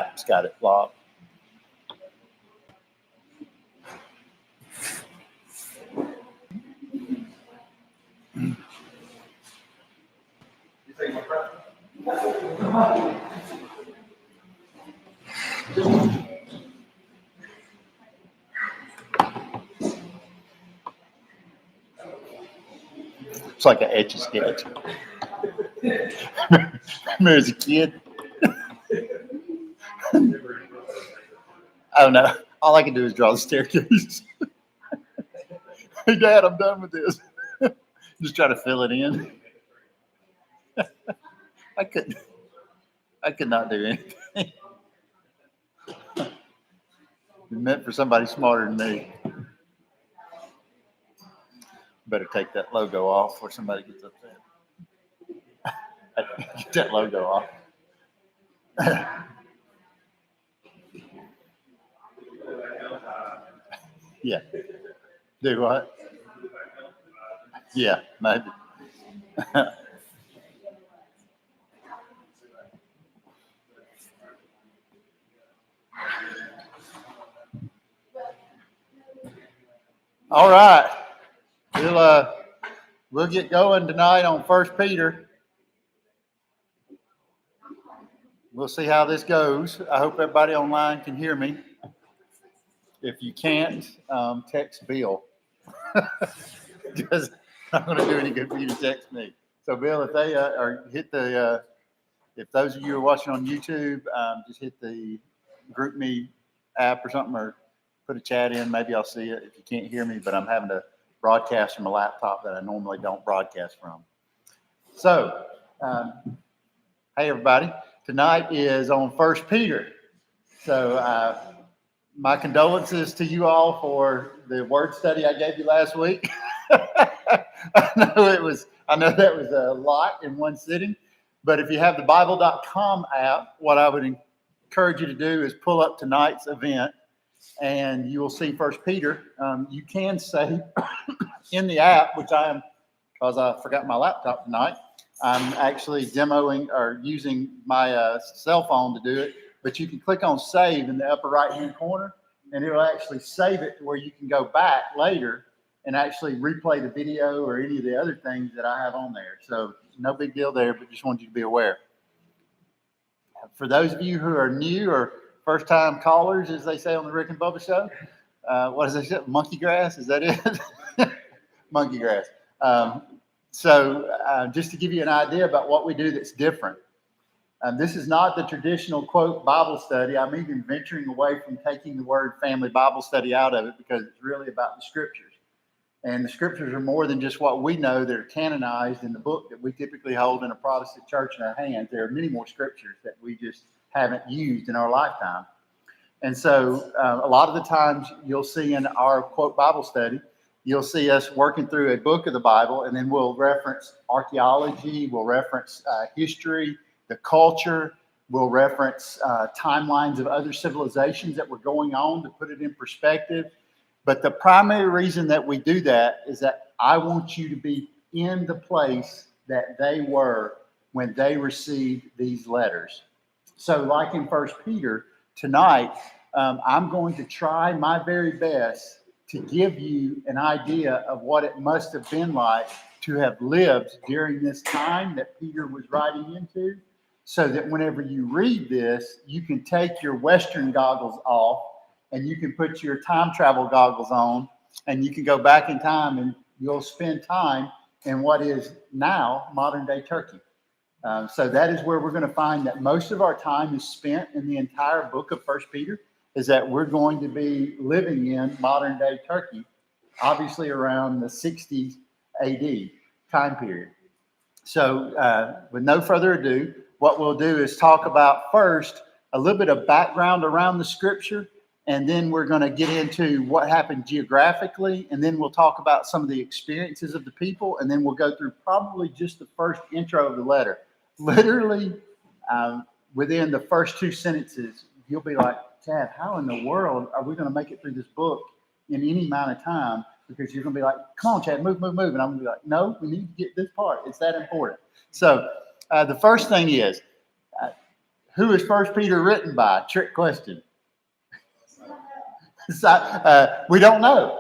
app's got it locked. It's like an Etch a Sketch. Remember as a kid? I don't know. All I can do is draw the staircase. Hey, Dad, I'm done with this. Just try to fill it in. I could not do anything. It's meant for somebody smarter than me. Better take that logo off before somebody gets upset. Get that logo off. Yeah. Do what? Yeah, maybe. All right. We'll get going tonight on 1 Peter. We'll see how this goes. I hope everybody online can hear me. If you can't, text Bill. Because I'm not going to do any good for you to text me. So, Bill, if they if those of you who are watching on YouTube, just hit the GroupMe app or something, or put a chat in. Maybe I'll see it if you can't hear me, but I'm having to broadcast from a laptop that I normally don't broadcast from. So, hey, everybody. Tonight is on 1 Peter. So, my condolences to you all for the word study I gave you last week. I know that was a lot in one sitting, but if you have the Bible.com app, what I would encourage you to do is pull up tonight's event, and you will see 1 Peter. You can say in the app, which I am, because I forgot my laptop tonight, I'm actually demoing or using my cell phone to do it. But you can click on save in the upper right-hand corner, and it'll actually save it to where you can go back later and actually replay the video or any of the other things that I have on there. So no big deal there, but just wanted you to be aware. For those of you who are new or first-time callers, as they say on the Rick and Bubba show, what is it? Monkey grass? Is that it? Monkey grass. So just to give you an idea about what we do that's different. This is not the traditional, quote, Bible study. I'm even venturing away from taking the word family Bible study out of it because it's really about the scriptures. And the scriptures are more than just what we know that are canonized in the book that we typically hold in a Protestant church in our hands. There are many more scriptures that we just haven't used in our lifetime. And so a lot of the times you'll see in our, quote, Bible study, you'll see us working through a book of the Bible, and then we'll reference archaeology, we'll reference history, the culture, we'll reference timelines of other civilizations that were going on to put it in perspective. But the primary reason that we do that is that I want you to be in the place that they were when they received these letters. So like in 1 Peter, tonight, I'm going to try my very best to give you an idea of what it must have been like to have lived during this time that Peter was writing into, so that whenever you read this, you can take your Western goggles off and you can put your time travel goggles on, and you can go back in time and you'll spend time in what is now modern day Turkey. So that is where we're going to find that most of our time is spent in the entire book of 1 Peter, is that we're going to be living in modern day Turkey, obviously around the 60s AD time period. So with no further ado, what we'll do is talk about first a little bit of background around the scripture, and then we're going to get into what happened geographically, and then we'll talk about some of the experiences of the people, and then we'll go through probably just the first intro of the letter. Literally, within the first two sentences, you'll be like, Chad, how in the world are we going to make it through this book in any amount of time? Because you're going to be like, come on, Chad, move. And I'm going to be like, no, we need to get this part. It's that important. So the first thing is, Who is First Peter written by? Trick question. We don't know.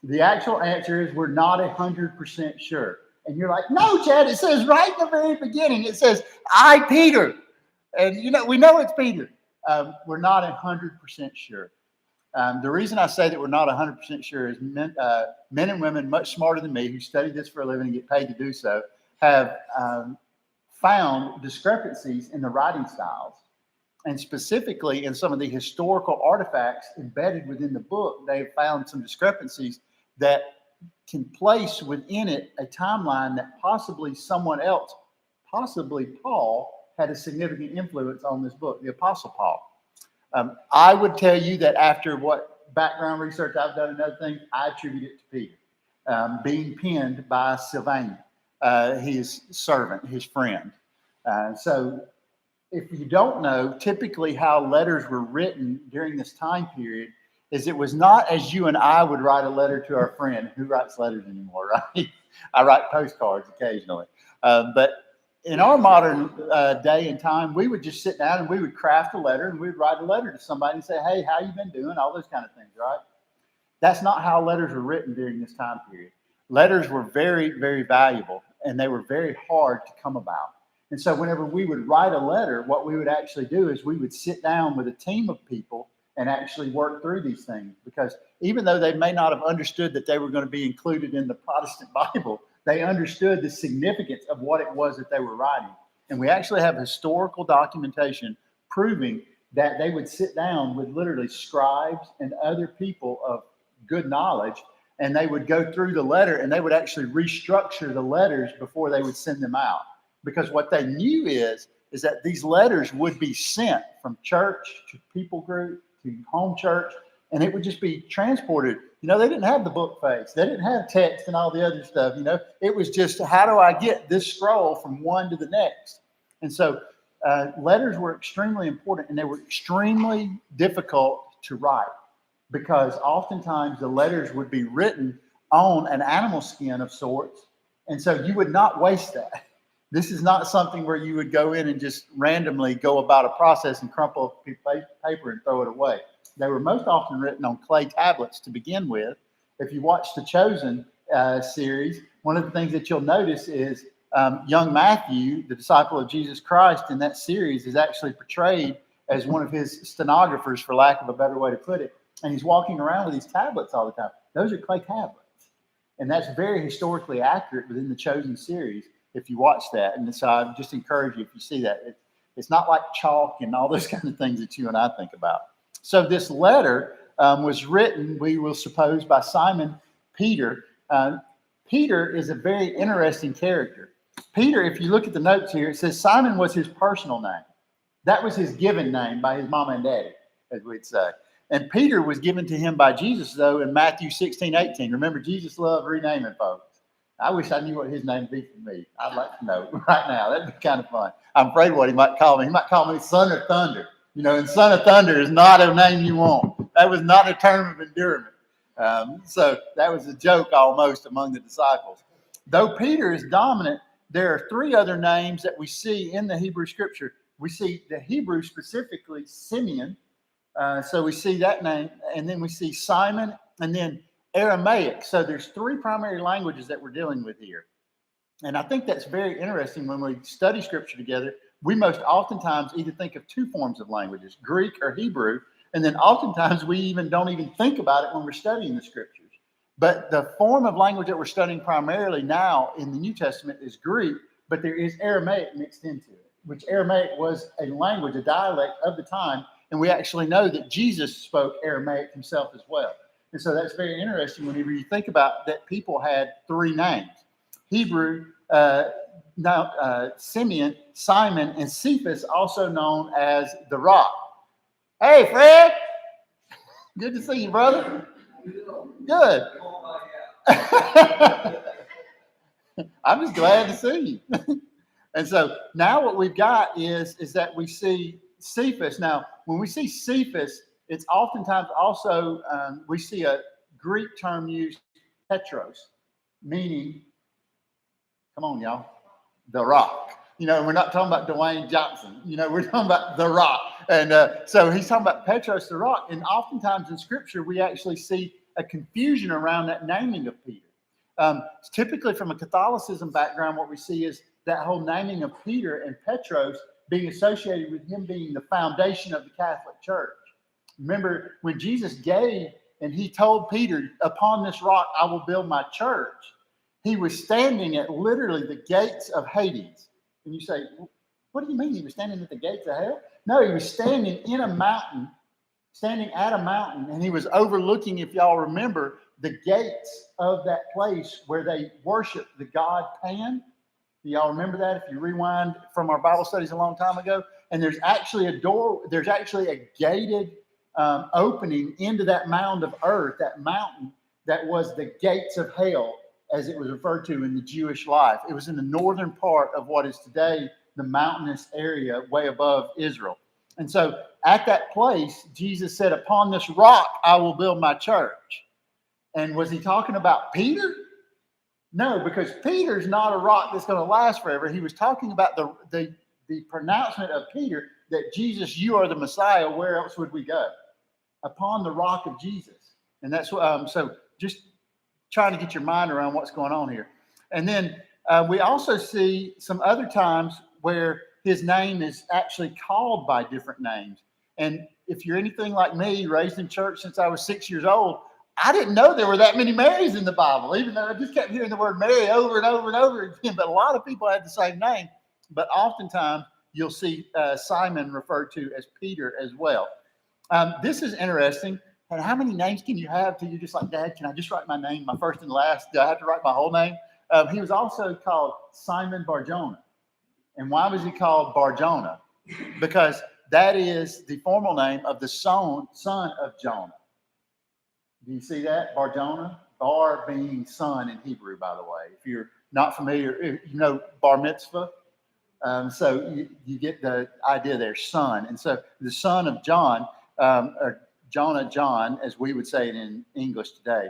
The actual answer is we're not 100% sure. And you're like, no, Chad, it says right in the very beginning, it says, I, Peter. And, we know it's Peter. We're not 100% sure. The reason I say that we're not 100% sure is men and women much smarter than me who study this for a living and get paid to do so have found discrepancies in the writing styles. And specifically in some of the historical artifacts embedded within the book, they have found some discrepancies that can place within it a timeline that possibly someone else, possibly Paul, had a significant influence on this book, the Apostle Paul. I would tell you that after what background research I've done and other things, I attribute it to Peter, being penned by Sylvain, his servant, his friend. So if you don't know, typically how letters were written during this time period is it was not as you and I would write a letter to our friend. Who writes letters anymore, right? I write postcards occasionally. But in our modern day and time, we would just sit down and we would craft a letter and we'd write a letter to somebody and say, hey, how you been doing? All those kind of things, right? That's not how letters were written during this time period. Letters were very, very valuable and they were very hard to come about. And so whenever we would write a letter, what we would actually do is we would sit down with a team of people and actually work through these things. Because even though they may not have understood that they were going to be included in the Protestant Bible, they understood the significance of what it was that they were writing. And we actually have historical documentation proving that they would sit down with literally scribes and other people of good knowledge, and they would go through the letter and they would actually restructure the letters before they would send them out. Because what they knew is that these letters would be sent from church to people group to home church, and it would just be transported. They didn't have the book face. They didn't have text and all the other stuff. It was just, how do I get this scroll from one to the next? And so letters were extremely important, and they were extremely difficult to write because oftentimes the letters would be written on an animal skin of sorts, and so you would not waste that. This is not something where you would go in and just randomly go about a process and crumple up a piece of paper and throw it away. They were most often written on clay tablets to begin with. If you watch the Chosen series, one of the things that you'll notice is young Matthew, the disciple of Jesus Christ in that series, is actually portrayed as one of his stenographers, for lack of a better way to put it. And he's walking around with these tablets all the time. Those are clay tablets. And that's very historically accurate within the Chosen series. If you watch that, and so I just encourage you, if you see that, it's not like chalk and all those kind of things that you and I think about. So this letter was written, we will suppose, by Simon Peter. Peter is a very interesting character. Peter, if you look at the notes here, it says Simon was his personal name. That was his given name by his mama and daddy, as we'd say. And Peter was given to him by Jesus, though, in Matthew 16:18. Remember, Jesus loved renaming folks. I wish I knew what his name would be for me. I'd like to know right now. That'd be kind of fun. I'm afraid what he might call me. He might call me Son of Thunder. And Son of Thunder is not a name you want. That was not a term of endearment. So that was a joke almost among the disciples. Though Peter is dominant, there are three other names that we see in the Hebrew Scripture. We see the Hebrew specifically, Simeon. So we see that name. And then we see Simon, and then Aramaic. So there's three primary languages that we're dealing with here. And I think that's very interesting. When we study Scripture together, we most oftentimes either think of two forms of languages, Greek or Hebrew, and then oftentimes we don't even think about it when we're studying the Scriptures. But the form of language that we're studying primarily now in the New Testament is Greek, but there is Aramaic mixed into it, which Aramaic was a language, a dialect of the time, and we actually know that Jesus spoke Aramaic himself as well. And so that's very interesting whenever you think about that people had three names. Hebrew, Simeon, Simon, and Cephas, also known as the Rock. Hey, Fred. Good to see you, brother. Good. I'm just glad to see you. And so now what we've got is that we see Cephas. Now, when we see Cephas, it's oftentimes also, we see a Greek term used, Petros, meaning, come on, y'all, the rock. We're not talking about Dwayne Johnson. We're talking about the rock. And so he's talking about Petros, the rock. And oftentimes in Scripture, we actually see a confusion around that naming of Peter. Typically from a Catholicism background, what we see is that whole naming of Peter and Petros being associated with him being the foundation of the Catholic Church. Remember when Jesus gave and he told Peter, upon this rock I will build my church, he was standing at literally the gates of Hades. And you say, what do you mean he was standing at the gates of hell? No, he was standing at a mountain, and he was overlooking, if y'all remember, the gates of that place where they worshiped the god Pan. Do y'all remember that if you rewind from our Bible studies a long time ago? And there's actually a gated opening into that mound of earth, that mountain that was the gates of hell, as it was referred to in the Jewish life. It was in the northern part of what is today the mountainous area way above Israel. And so at that place, Jesus said, upon this rock, I will build my church. And was he talking about Peter? No, because Peter's not a rock that's going to last forever. He was talking about the pronouncement of Peter that Jesus, you are the Messiah. Where else would we go? Upon the rock of Jesus. And that's what, so just trying to get your mind around what's going on here. And then we also see some other times where his name is actually called by different names. And if you're anything like me, raised in church since I was 6 years old, I didn't know there were that many Marys in the Bible, even though I just kept hearing the word Mary over and over and over again. But a lot of people had the same name. But oftentimes you'll see Simon referred to as Peter as well. This is interesting. And how many names can you have till you're just like, Dad, can I just write my name, my first and last? Do I have to write my whole name? He was also called Simon Bar-Jonah. And why was he called Bar-Jonah? Because that is the formal name of the son of Jonah. Do you see that? Bar-Jonah? Bar being son in Hebrew, by the way. If you're not familiar, you know bar mitzvah. So you get the idea there, son. And so the son of John, or Jonah, John, as we would say it in English today.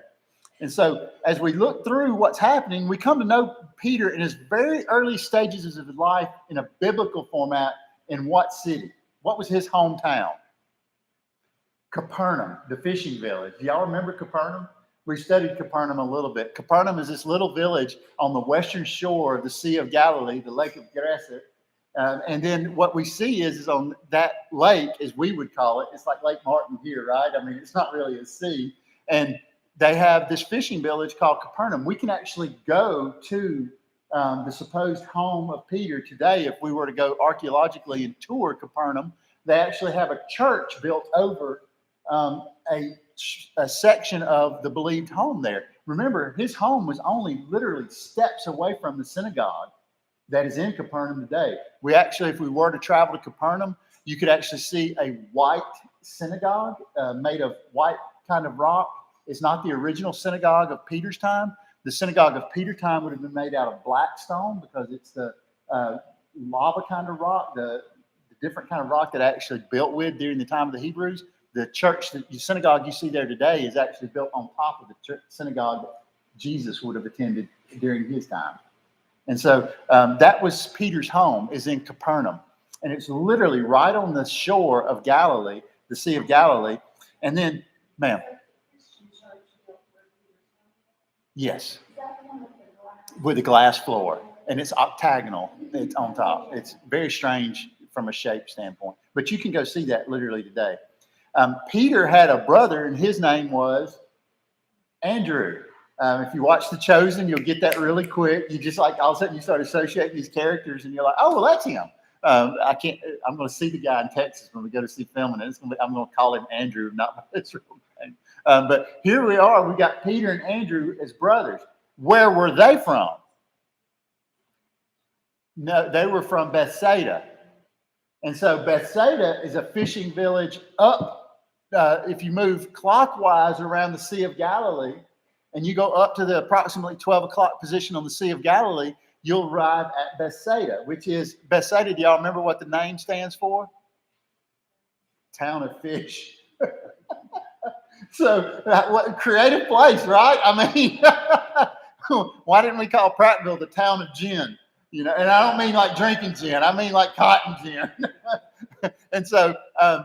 And so as we look through what's happening, we come to know Peter in his very early stages of his life in a biblical format. In what city? What was his hometown? Capernaum, the fishing village. Do y'all remember Capernaum? We studied Capernaum a little bit. Capernaum is this little village on the western shore of the Sea of Galilee, the Lake of Gennesaret. And then what we see is on that lake, as we would call it, it's like Lake Martin here, right? I mean, it's not really a sea. And they have this fishing village called Capernaum. We can actually go to the supposed home of Peter today if we were to go archaeologically and tour Capernaum. They actually have a church built over a section of the believed home there. Remember, his home was only literally steps away from the synagogue that is in Capernaum today. We actually, if we were to travel to Capernaum, you could actually see a white synagogue made of white kind of rock. It's not the original synagogue of Peter's time. The synagogue of Peter's time would have been made out of black stone because it's the lava kind of rock, the different kind of rock that actually built with during the time of the Hebrews. The church, the synagogue you see there today is actually built on top of the synagogue that Jesus would have attended during his time. And so that was Peter's home, is in Capernaum. And it's literally right on the shore of Galilee, the Sea of Galilee. And then, ma'am. Yes. With a glass floor. And it's octagonal. It's on top. It's very strange from a shape standpoint. But you can go see that literally today. Peter had a brother, and his name was Andrew. If you watch The Chosen, you'll get that really quick. You just like all of a sudden you start associating these characters, and you're like, oh, well, that's him. I'm going to see the guy in Texas when we go to see filming. I'm going to call him Andrew, not his real name. But here we are. We got Peter and Andrew as brothers. Where were they from? No, they were from Bethsaida. And so Bethsaida is a fishing village up. If you move clockwise around the Sea of Galilee and you go up to the approximately 12 o'clock position on the Sea of Galilee, you'll arrive at Bethsaida, which is Bethsaida. Do y'all remember what the name stands for? Town of Fish. So what creative place, right? I mean, why didn't we call Prattville the town of gin? And I don't mean like drinking gin. I mean like cotton gin. And so I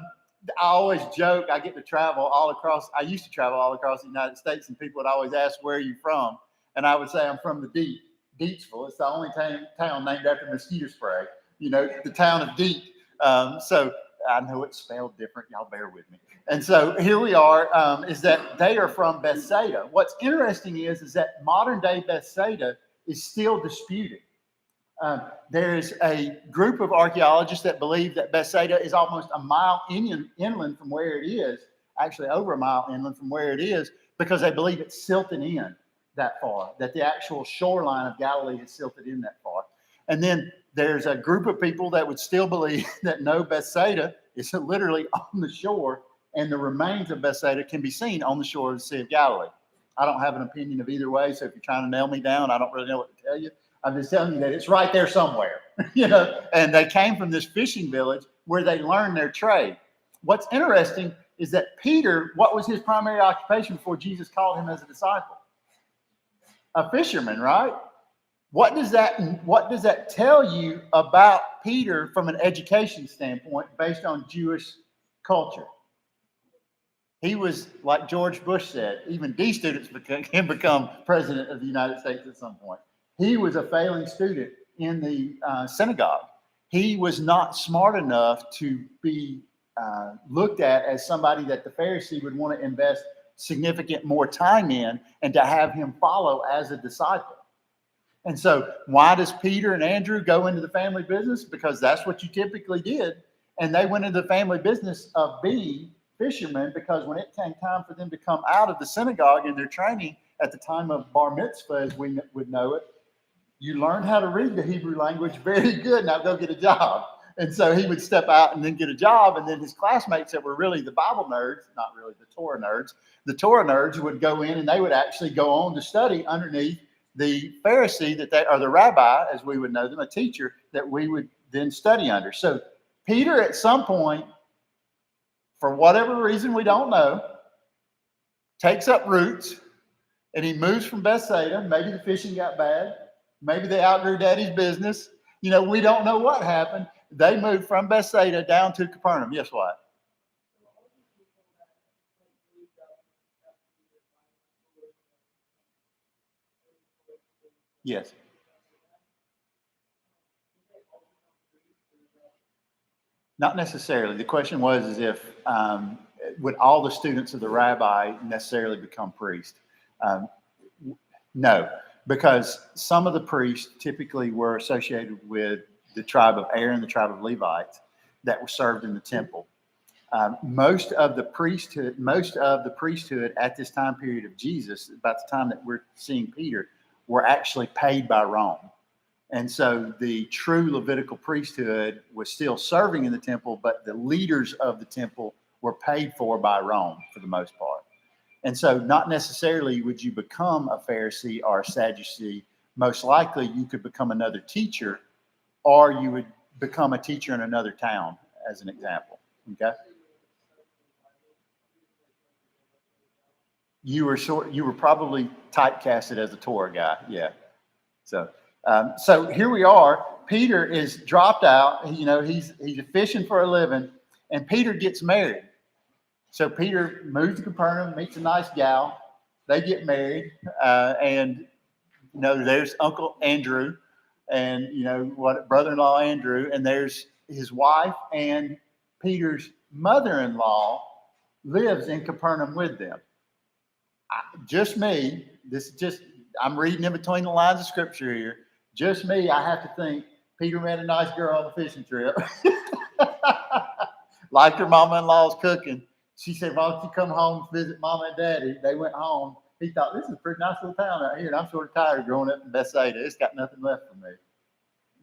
always joke, I get to travel all across, I used to travel all across the United States, and people would always ask, where are you from? And I would say, I'm from the Deep, Deepsville. It's the only town named after mosquito spray, the town of Deep. So I know it's spelled different. Y'all bear with me. And so here we are, is that they are from Bethsaida. What's interesting is that modern day Bethsaida is still disputed. There's a group of archaeologists that believe that Bethsaida is almost a mile inland from where it is, actually over a mile inland from where it is, because they believe it's silted in that far, that the actual shoreline of Galilee is silted in that far. And then there's a group of people that would still believe that no, Bethsaida is literally on the shore, and the remains of Bethsaida can be seen on the shore of the Sea of Galilee. I don't have an opinion of either way, so if you're trying to nail me down, I don't really know what to tell you. I'm just telling you that it's right there somewhere, and they came from this fishing village where they learned their trade. What's interesting is that Peter, what was his primary occupation before Jesus called him as a disciple? A fisherman, right? What does that tell you about Peter from an education standpoint based on Jewish culture? He was, like George Bush said, even D students can become president of the United States at some point. He was a failing student in the synagogue. He was not smart enough to be looked at as somebody that the Pharisee would want to invest significant more time in and to have him follow as a disciple. And so why does Peter and Andrew go into the family business? Because that's what you typically did. And they went into the family business of being fishermen, because when it came time for them to come out of the synagogue in their training at the time of bar mitzvah, as we would know it, you learned how to read the Hebrew language very good. Now go get a job. And so he would step out and then get a job. And then his classmates that were really the Bible nerds, not really the Torah nerds would go in and they would actually go on to study underneath the Pharisee or the rabbi, as we would know them, a teacher that we would then study under. So Peter, at some point, for whatever reason we don't know, takes up roots and he moves from Bethsaida. Maybe the fishing got bad. Maybe they outgrew daddy's business. We don't know what happened. They moved from Bethsaida down to Capernaum. Yes, what? Yes. Not necessarily. The question was is if would all the students of the rabbi necessarily become priests? No, because some of the priests typically were associated with the tribe of Aaron, the tribe of Levites, that were served in the temple. Most of the priesthood at this time period of Jesus, about the time that we're seeing Peter, were actually paid by Rome. And so the true Levitical priesthood was still serving in the temple, but the leaders of the temple were paid for by Rome for the most part. And so not necessarily would you become a Pharisee or a Sadducee. Most likely you could become another teacher, or you would become a teacher in another town, as an example. Okay. You were probably typecasted as a Torah guy. Yeah. So here we are. Peter is dropped out. He's fishing for a living, and Peter gets married. So Peter moves to Capernaum, meets a nice gal. They get married, and there's Uncle Andrew, and brother-in-law Andrew, and there's his wife, and Peter's mother-in-law lives in Capernaum with them. Just me. I'm reading in between the lines of scripture here. Just me, I have to think Peter met a nice girl on the fishing trip. Liked her mama-in-law's cooking. She said, why don't you come home and visit mama and daddy? They went home. He thought, this is a pretty nice little town out here, and I'm sort of tired of growing up in Bethsaida. It's got nothing left for me.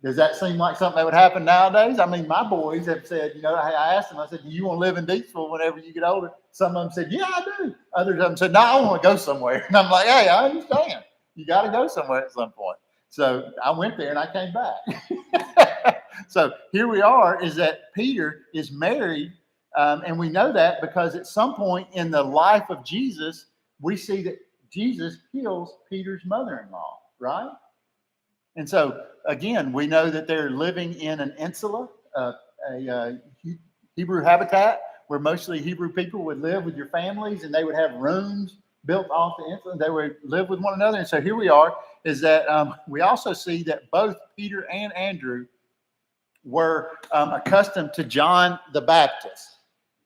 Does that seem like something that would happen nowadays? I mean, my boys have said, I asked them, I said, do you want to live in Deepsville whenever you get older? Some of them said, yeah, I do. Others of them said, no, I want to go somewhere. And I'm like, hey, I understand. You got to go somewhere at some point. So I went there and I came back. So here we are, is that Peter is married. And we know that because at some point in the life of Jesus, we see that Jesus heals Peter's mother-in-law, right? And so, again, we know that they're living in an insula, a Hebrew habitat where mostly Hebrew people would live with your families, and they would have rooms built off the insula. They would live with one another. And so here we are, is that we also see that both Peter and Andrew were accustomed to John the Baptist.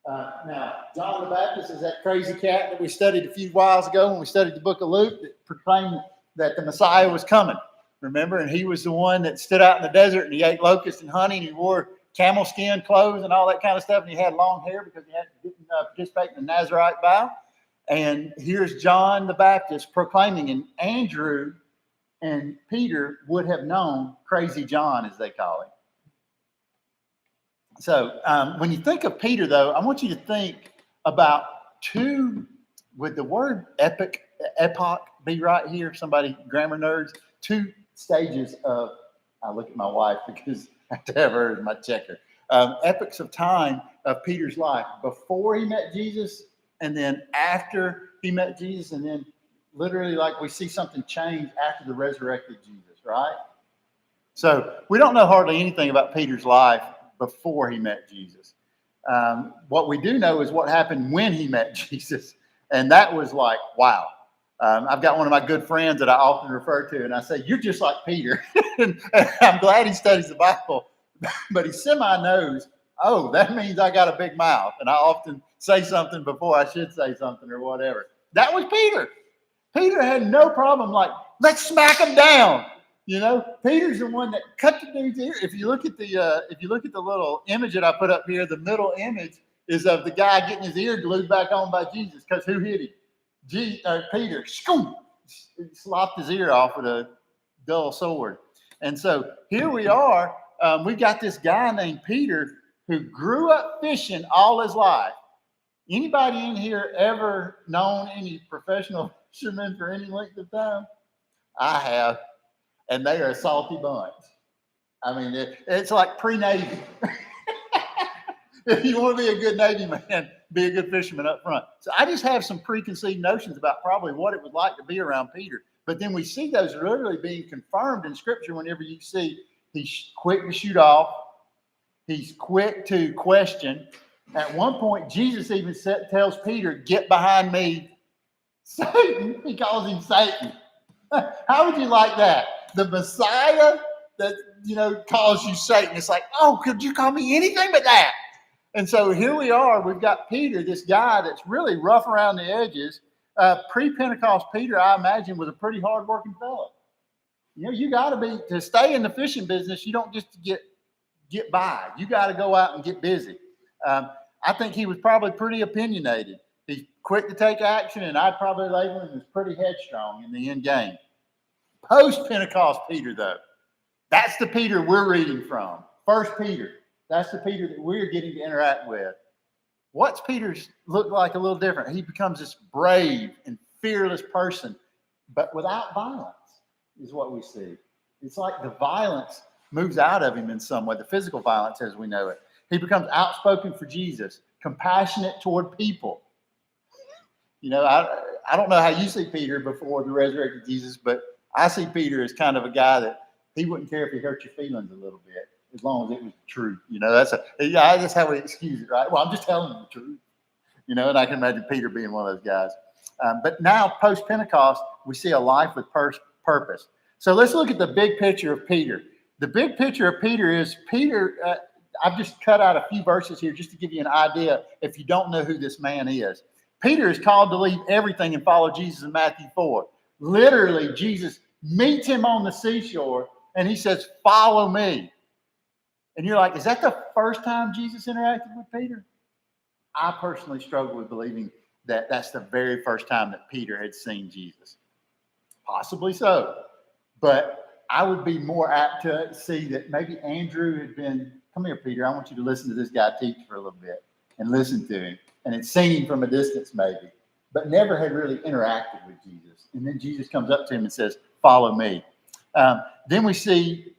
Now, John the Baptist is that crazy cat that we studied a few whiles ago when we studied the book of Luke that proclaimed that the Messiah was coming. Remember? And he was the one that stood out in the desert and he ate locusts and honey and he wore camel skin clothes and all that kind of stuff. And he had long hair because he didn't participate in the Nazarite vow. And here's John the Baptist proclaiming, and Andrew and Peter would have known Crazy John, as they call him. So when you think of Peter, though, I want you to think about two, would the word epoch be right here? Somebody, grammar nerds, two stages of, I look at my wife because I have to have her as my checker. Epochs of time of Peter's life before he met Jesus and then after he met Jesus, and then literally like we see something change after the resurrected Jesus, right? So we don't know hardly anything about Peter's life before he met Jesus. What we do know is what happened when he met Jesus. And that was like, wow. I've got one of my good friends that I often refer to, and I say, you're just like Peter. And I'm glad he studies the Bible, but he semi-knows, oh, that means I got a big mouth. And I often say something before I should say something or whatever. That was Peter. Peter had no problem like, let's smack him down. You know, Peter's the one that cut the dude's ear. If you look at the little image that I put up here, the middle image is of the guy getting his ear glued back on by Jesus, because who hit him? Peter, slopped his ear off with a dull sword. And so here we are. We've got this guy named Peter who grew up fishing all his life. Anybody in here ever known any professional fishermen for any length of time? I have. And they are a salty bunch. I mean, it's like pre-Navy. If you want to be a good Navy man, be a good fisherman up front. So I just have some preconceived notions about probably what it was like to be around Peter. But then we see those literally being confirmed in Scripture whenever you see he's quick to shoot off. He's quick to question. At one point, Jesus even tells Peter, get behind me, Satan. He calls him Satan. How would you like that? The Messiah that, calls you Satan. It's like, oh, could you call me anything but that? And so here we are. We've got Peter, this guy that's really rough around the edges. Pre-Pentecost Peter, I imagine, was a pretty hard-working fellow. You got to stay in the fishing business. You don't just get by. You got to go out and get busy. I think he was probably pretty opinionated. He's quick to take action, and I'd probably label him as pretty headstrong in the end game. Post-Pentecost Peter, though, that's the Peter we're reading from. First Peter. That's the Peter that we're getting to interact with. What's Peter's look like a little different? He becomes this brave and fearless person, but without violence is what we see. It's like the violence moves out of him in some way, the physical violence as we know it. He becomes outspoken for Jesus, compassionate toward people. I don't know how you see Peter before the resurrected Jesus, but I see Peter as kind of a guy that he wouldn't care if he hurt your feelings a little bit, as long as it was the truth. That's how we excuse it, right? Well, I'm just telling you the truth. And I can imagine Peter being one of those guys. But now, post-Pentecost, we see a life with purpose. So let's look at the big picture of Peter. The big picture of Peter is I've just cut out a few verses here just to give you an idea if you don't know who this man is. Peter is called to leave everything and follow Jesus in Matthew 4. Literally, Jesus meets him on the seashore and he says, follow me. And you're like, is that the first time Jesus interacted with Peter? I personally struggle with believing that that's the very first time that Peter had seen Jesus. Possibly so. But I would be more apt to see that maybe Andrew had been, come here, Peter, I want you to listen to this guy teach for a little bit and listen to him. And had seen him from a distance maybe, but never had really interacted with Jesus. And then Jesus comes up to him and says, follow me. Then we see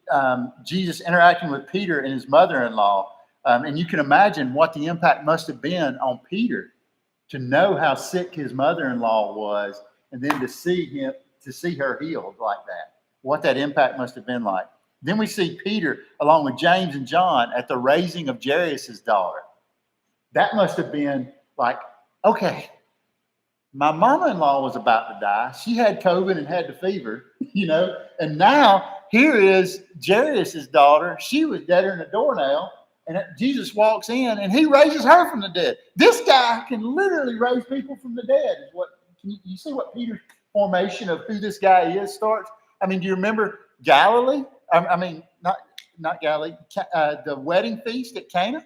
Jesus interacting with Peter and his mother-in-law. And you can imagine what the impact must have been on Peter to know how sick his mother-in-law was, and then to see her healed like that. what that impact must have been like. Then we see Peter, along with James and John, at the raising of Jairus' daughter. That must have been like, okay, my mama-in-law was about to die. She had COVID and had the fever, and now here is Jairus' daughter. She was deader than a doornail, and Jesus walks in and he raises her from the dead. This guy can literally raise people from the dead. You see what Peter's formation of who this guy is starts? I mean, do you remember Galilee? Not Galilee, the wedding feast at Cana?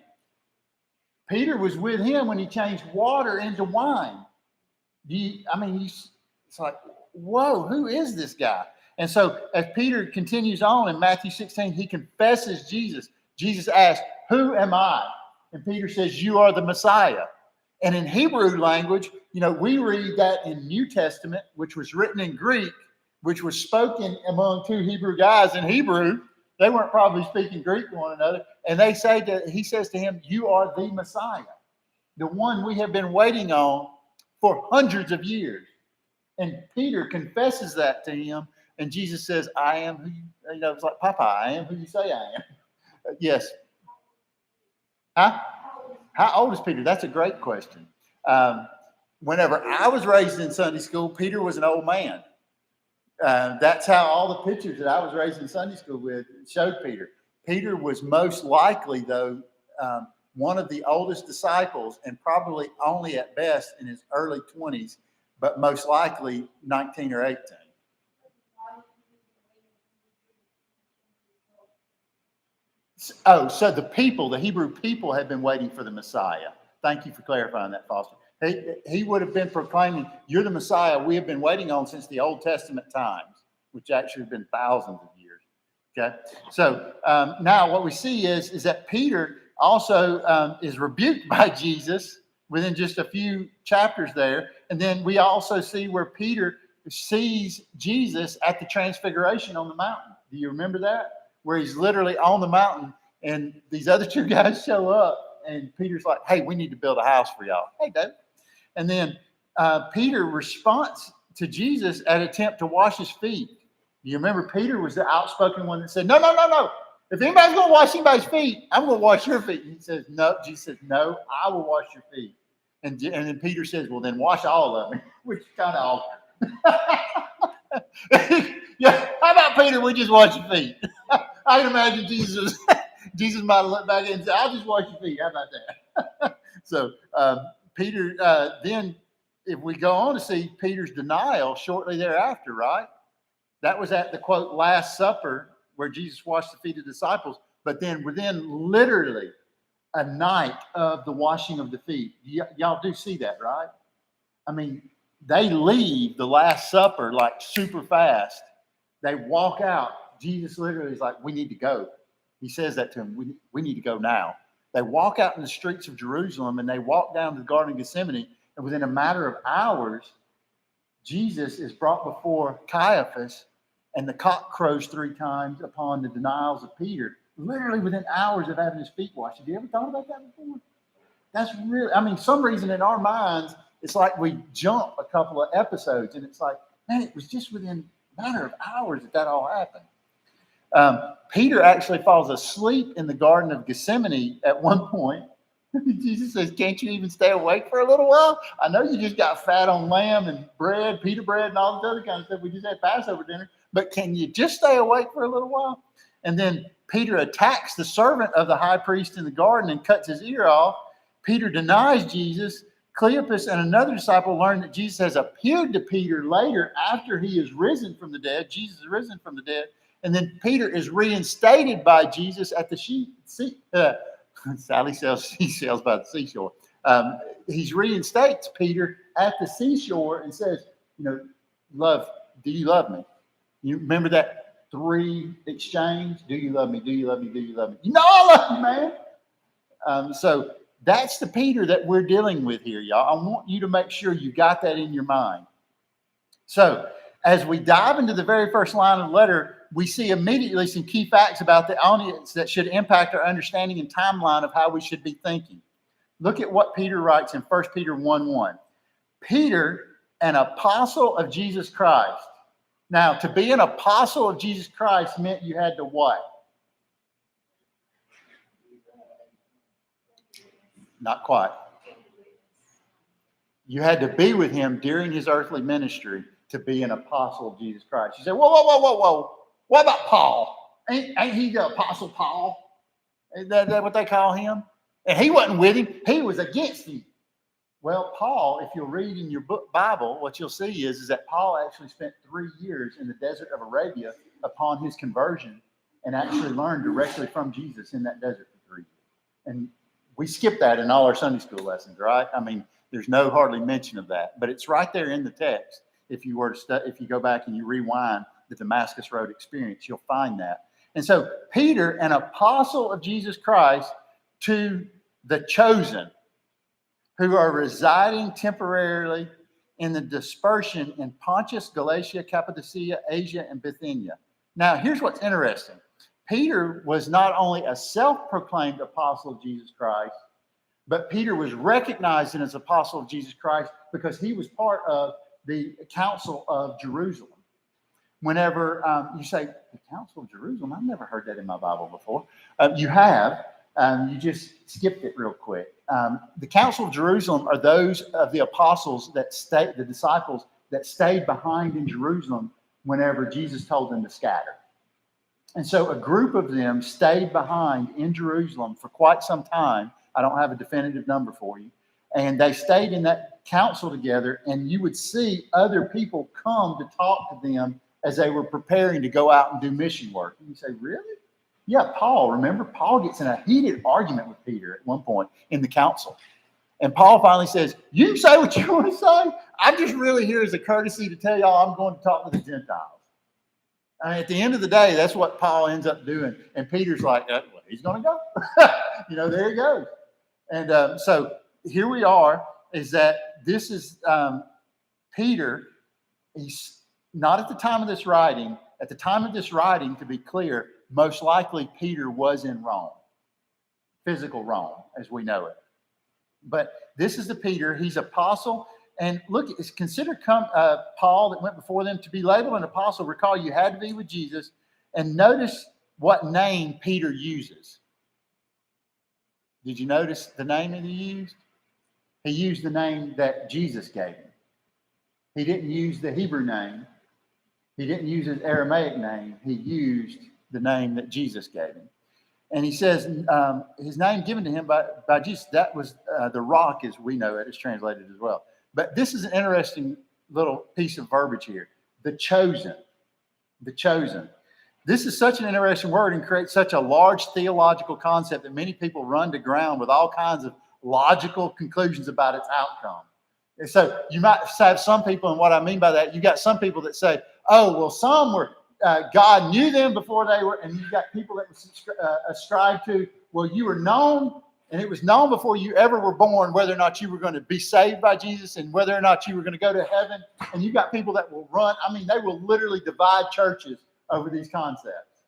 Peter was with him when he changed water into wine. It's like, whoa, who is this guy? And so as Peter continues on in Matthew 16, he confesses Jesus. Jesus asks, who am I? And Peter says, you are the Messiah. And in Hebrew language, we read that in New Testament, which was written in Greek, which was spoken among two Hebrew guys in Hebrew. They weren't probably speaking Greek to one another. And he says to him, you are the Messiah, the one we have been waiting on for hundreds of years. And Peter confesses that to him. And Jesus says, I am who it's like, Papa, I am who you say I am. Yes. Huh? How old is Peter? That's a great question. Whenever I was raised in Sunday school, Peter was an old man. That's how all the pictures that I was raised in Sunday school with showed Peter. Peter was most likely, though, one of the oldest disciples, and probably only at best in his early 20s, but most likely 19 or 18. Oh, so the Hebrew people had been waiting for the Messiah. Thank you for clarifying that, Foster. He would have been proclaiming, you're the Messiah we have been waiting on since the Old Testament times, which actually have been thousands of years. Okay, so now what we see is that Peter also is rebuked by Jesus within just a few chapters there. And then we also see where Peter sees Jesus at the Transfiguration on the mountain. Do you remember that? Where he's literally on the mountain and these other two guys show up and Peter's like, hey, we need to build a house for y'all. Hey, Dave. And then Peter responds to Jesus at attempt to wash his feet. You remember Peter was the outspoken one that said, no. If anybody's going to wash anybody's feet, I'm going to wash your feet. And he says, no. Jesus says, no, I will wash your feet. And then Peter says, well, then wash all of them, which is kind of awkward. Yeah, how about Peter? We just wash your feet. I can imagine Jesus might have looked back and said, I'll just wash your feet. How about that? So Peter, then if we go on to see Peter's denial shortly thereafter, right? That was at the, quote, Last Supper where Jesus washed the feet of the disciples. But then within literally a night of the washing of the feet, y'all do see that, right? I mean, they leave the Last Supper like super fast. They walk out. Jesus literally is like, we need to go. He says that to him. We need to go now. They walk out in the streets of Jerusalem and they walk down to the Garden of Gethsemane. And within a matter of hours, Jesus is brought before Caiaphas and the cock crows 3 times upon the denials of Peter. Literally within hours of having his feet washed. Have you ever thought about that before? That's really, some reason in our minds, it's like we jump a couple of episodes and it's like, man, it was just within a matter of hours that all happened. Peter actually falls asleep in the Garden of Gethsemane at one point. Jesus says, can't you even stay awake for a little while? I know you just got fat on lamb and bread, pita bread, and all this other kind of stuff. We just had Passover dinner. But can you just stay awake for a little while? And then Peter attacks the servant of the high priest in the garden and cuts his ear off. Peter denies Jesus. Cleopas and another disciple learn that Jesus has appeared to Peter later after he is risen from the dead. Jesus is risen from the dead. And then Peter is reinstated by Jesus at the Sally sells seashells by the seashore. He reinstates Peter at the seashore and says, do you love me? You remember that 3 exchange? Do you love me? Do you love me? Do you love me? You know I love you, man. So that's the Peter that we're dealing with here, y'all. I want you to make sure you got that in your mind. So as we dive into the very first line of the letter, we see immediately some key facts about the audience that should impact our understanding and timeline of how we should be thinking. Look at what Peter writes in 1 Peter 1:1. Peter, an apostle of Jesus Christ. Now, to be an apostle of Jesus Christ meant you had to what? Not quite. You had to be with him during his earthly ministry to be an apostle of Jesus Christ. You say, whoa, whoa, whoa, whoa, whoa. What about Paul? Ain't he the apostle Paul? Is that what they call him? And he wasn't with him. He was against him. Well, Paul, if you'll read in your book Bible, what you'll see is that Paul actually spent 3 years in the desert of Arabia upon his conversion and actually learned directly from Jesus in that desert for 3 years. And we skip that in all our Sunday school lessons, right? I mean, there's no hardly mention of that, but it's right there in the text. If you were to if you go back and you rewind the Damascus Road experience, you'll find that. And so Peter, an apostle of Jesus Christ, to the chosen, who are residing temporarily in the dispersion in Pontus, Galatia, Cappadocia, Asia, and Bithynia. Now, here's what's interesting. Peter was not only a self-proclaimed apostle of Jesus Christ, but Peter was recognized as an apostle of Jesus Christ because he was part of the Council of Jerusalem. Whenever you say, the Council of Jerusalem, I've never heard that in my Bible before. You have. You just skipped it real quick. The Council of Jerusalem are those of the apostles that stayed, the disciples that stayed behind in Jerusalem whenever Jesus told them to scatter. And so a group of them stayed behind in Jerusalem for quite some time. I don't have a definitive number for you. And they stayed in that council together, and you would see other people come to talk to them as they were preparing to go out and do mission work. And you say, really? Yeah, Paul, remember? Paul gets in a heated argument with Peter at one point in the council. And Paul finally says, you can say what you want to say. I'm just really here as a courtesy to tell y'all I'm going to talk to the Gentiles. And at the end of the day, that's what Paul ends up doing. And Peter's like, well, he's going to go. There he goes. And so here we are, is that this is Peter. He's not at the time of this writing. At the time of this writing, to be clear, most likely Peter was in Rome, physical Rome, as we know it. But this is the Peter. He's apostle. And look, it's considered Paul that went before them to be labeled an apostle. Recall, you had to be with Jesus. And notice what name Peter uses. Did you notice the name that he used? He used the name that Jesus gave him. He didn't use the Hebrew name. He didn't use his Aramaic name. He used the name that Jesus gave him. And he says his name given to him by Jesus, that was the rock as we know it. It's translated as well. But this is an interesting little piece of verbiage here. The chosen. The chosen. This is such an interesting word and creates such a large theological concept that many people run to ground with all kinds of logical conclusions about its outcome. And so you might have some people, and what I mean by that, you got some people that say, oh, well, some were, God knew them before they were, and you've got people that ascribe to, well, you were known, and it was known before you ever were born whether or not you were going to be saved by Jesus and whether or not you were going to go to heaven. And you've got people that will run, they will literally divide churches over these concepts.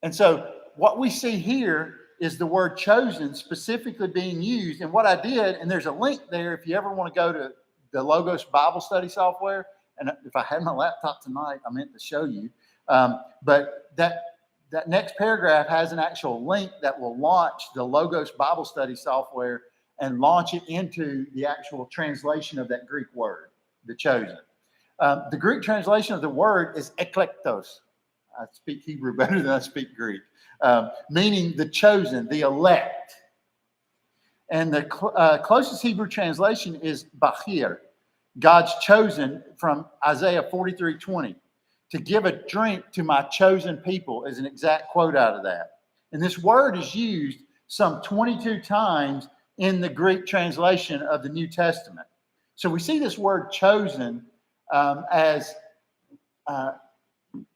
And so what we see here is the word chosen specifically being used. And what I did, and there's a link there if you ever want to go to the Logos Bible study software. And if I had my laptop tonight, I meant to show you. But that next paragraph has an actual link that will launch the Logos Bible study software and launch it into the actual translation of that Greek word, the chosen. The Greek translation of the word is eklektos. I speak Hebrew better than I speak Greek, meaning the chosen, the elect. And the closest Hebrew translation is Bachir, God's chosen, from Isaiah 43:20. To give a drink to my chosen people is an exact quote out of that. And this word is used some 22 times in the Greek translation of the New Testament. So we see this word chosen as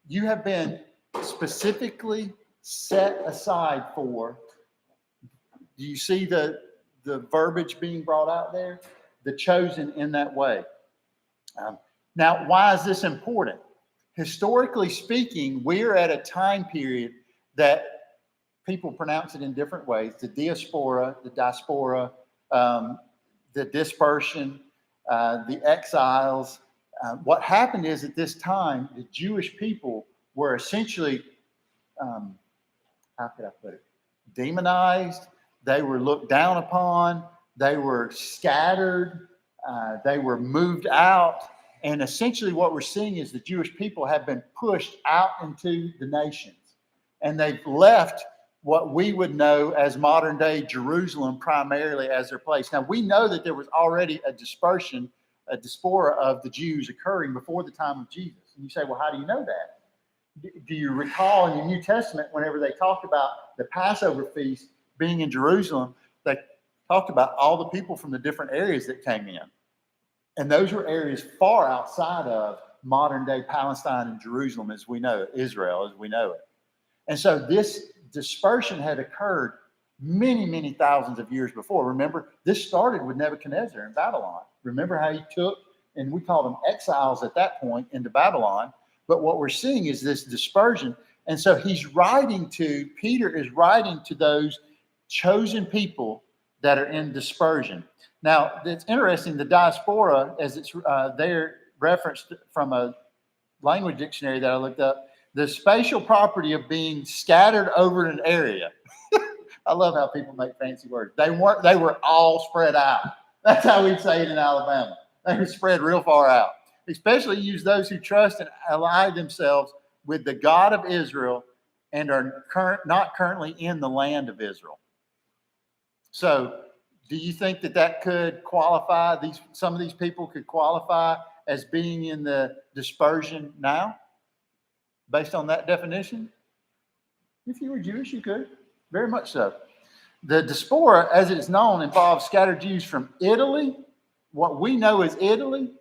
you have been specifically set aside for. Do you see the verbiage being brought out there? The chosen in that way. Now, why is this important? Historically speaking, we're at a time period that people pronounce it in different ways. The diaspora, the dispersion, the exiles, What happened is at this time, the Jewish people were essentially, how could I put it, demonized. They were looked down upon. They were scattered. They were moved out. And essentially what we're seeing is the Jewish people have been pushed out into the nations. And they've left what we would know as modern day Jerusalem primarily as their place. Now, we know that there was already a dispersion, a diaspora of the Jews occurring before the time of Jesus. And you say, well, how do you know that? Do you recall in the New Testament, whenever they talked about the Passover feast being in Jerusalem, they talked about all the people from the different areas that came in. And those were areas far outside of modern day Palestine and Jerusalem as we know it, Israel as we know it. And so this dispersion had occurred many, many thousands of years before. Remember, this started with Nebuchadnezzar in Babylon. Remember how he took, and we called them exiles at that point, into Babylon. But what we're seeing is this dispersion. And so Peter is writing to those chosen people that are in dispersion. Now, it's interesting, the diaspora, as it's there referenced from a language dictionary that I looked up, the spatial property of being scattered over an area. I love how people make fancy words. They were all spread out. That's how we'd say it in Alabama. They were spread real far out. Especially use those who trust and ally themselves with the God of Israel and are not currently in the land of Israel. So, do you think that could qualify? Some of these people could qualify as being in the dispersion now, based on that definition? If you were Jewish, you could. Very much so. The diaspora, as it is known, involves scattered Jews from Italy, what we know as Italy,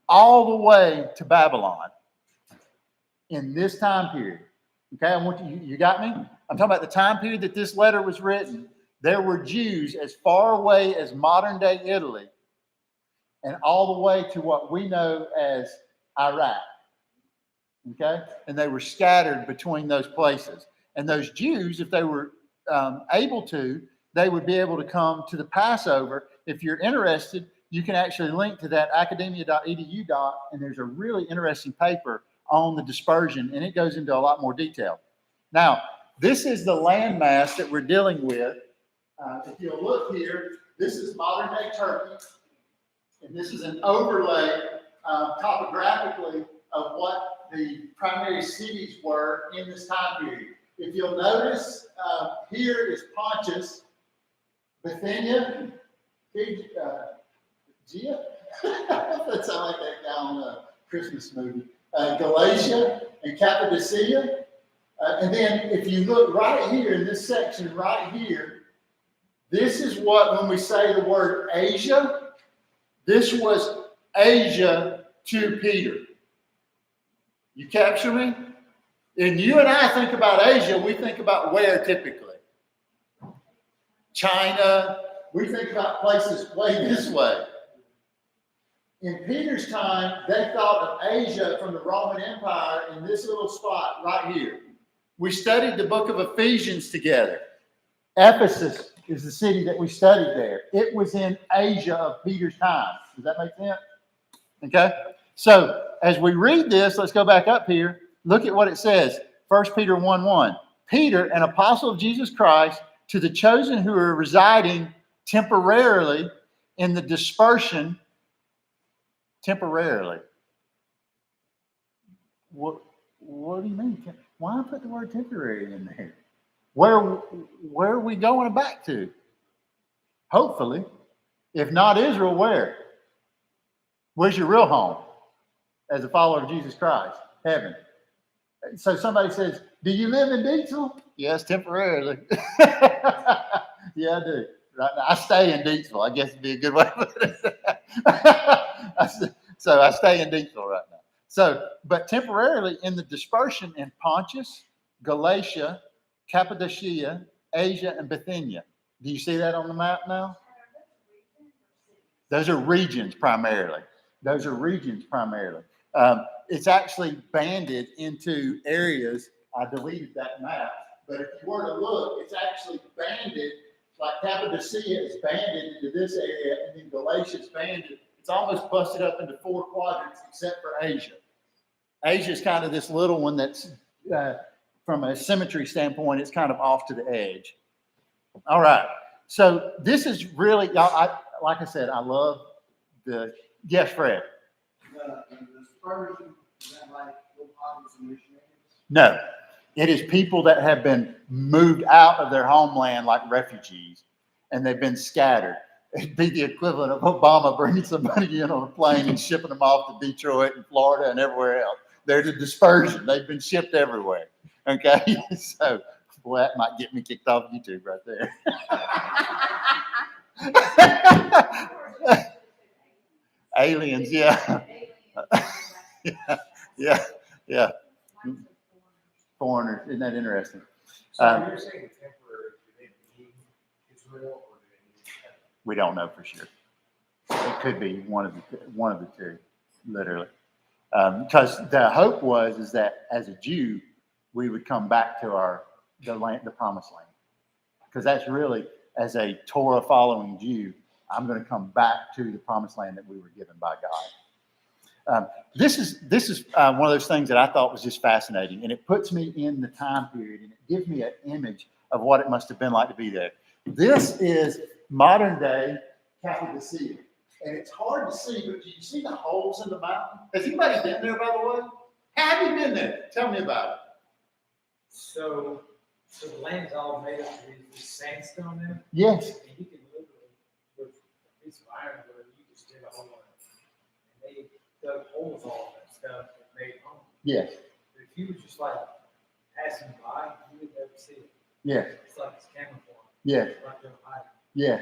all the way to Babylon in this time period. Okay, I want you got me? I'm talking about the time period that this letter was written. There were Jews as far away as modern day Italy and all the way to what we know as Iraq. Okay, and they were scattered between those places. And those Jews, if they were able to, they would be able to come to the Passover. If you're interested, you can actually link to that academia.edu. And there's a really interesting paper on the dispersion, and it goes into a lot more detail. Now, this is the landmass that we're dealing with. If you'll look here, this is modern day Turkey, and this is an overlay topographically of what the primary cities were in this time period. If you'll notice, here is Pontus, Bithynia, Gia? That sounds like that guy on a Christmas movie. Galatia and Cappadocia. And then if you look right here in this section right here, this is what, when we say the word Asia, this was Asia to Peter. You capture me? And you and I think about Asia, we think about where typically? China. We think about places way this way. In Peter's time, they thought of Asia from the Roman Empire in this little spot right here. We studied the book of Ephesians together. Ephesus is the city that we studied there. It was in Asia of Peter's time. Does that make sense? Okay. So as we read this, let's go back up here. Look at what it says. 1 Peter 1:1. Peter, an apostle of Jesus Christ, to the chosen who are residing temporarily in the dispersion. Temporarily. What do you mean? Why put the word temporary in there? Where are we going back to? Hopefully. If not Israel, where? Where's your real home as a follower of Jesus Christ? Heaven. So somebody says, do you live in Deatsville? Yes, temporarily. Yeah, I do. Right now, I stay in Deatsville. I guess it'd be a good way to put it. So I stay in Deatsville right now. So, but temporarily in the dispersion in Pontus, Galatia, Cappadocia, Asia, and Bithynia. Do you see that on the map now? Those are regions primarily. It's actually banded into areas. I deleted that map. But if you were to look, it's actually banded, like Cappadocia is banded into this area, and then Galatia is banded. It's almost busted up into 4 quadrants, except for Asia. Asia is kind of this little one that's, from a symmetry standpoint, it's kind of off to the edge. All right. So this is really, like I said, I love the, yes, Fred. The dispersion, is that like little pockets of missionaries? No, it is people that have been moved out of their homeland like refugees, and they've been scattered. It'd be the equivalent of Obama bringing somebody in on a plane and shipping them off to Detroit and Florida and everywhere else. There's a dispersion. They've been shipped everywhere. Okay, so boy, that might get me kicked off YouTube right there. Aliens, yeah. yeah. Foreigners, isn't that interesting? So you're saying temporary, do they need Israel or do they need heaven? We don't know for sure. It could be one of the two, literally. Because the hope is that as a Jew, we would come back to the promised land. Because that's really, as a Torah following Jew, I'm going to come back to the promised land that we were given by God. This is one of those things that I thought was just fascinating, and it puts me in the time period, and it gives me an image of what it must have been like to be there. This is modern day Cappadocia, and it's hard to see, but do you see the holes in the mountain? Has anybody been there, by the way? Have you been there? Tell me about it. So the land's all made up of this sandstone there? Yes. And you can literally, with a piece of iron, you just dig a hole in it. And they dug holes all that stuff and made homes. Yes. But if you was just like passing by, you would never see it. Yes. It's like it's camouflage. Yes. Right there hiding. Yes.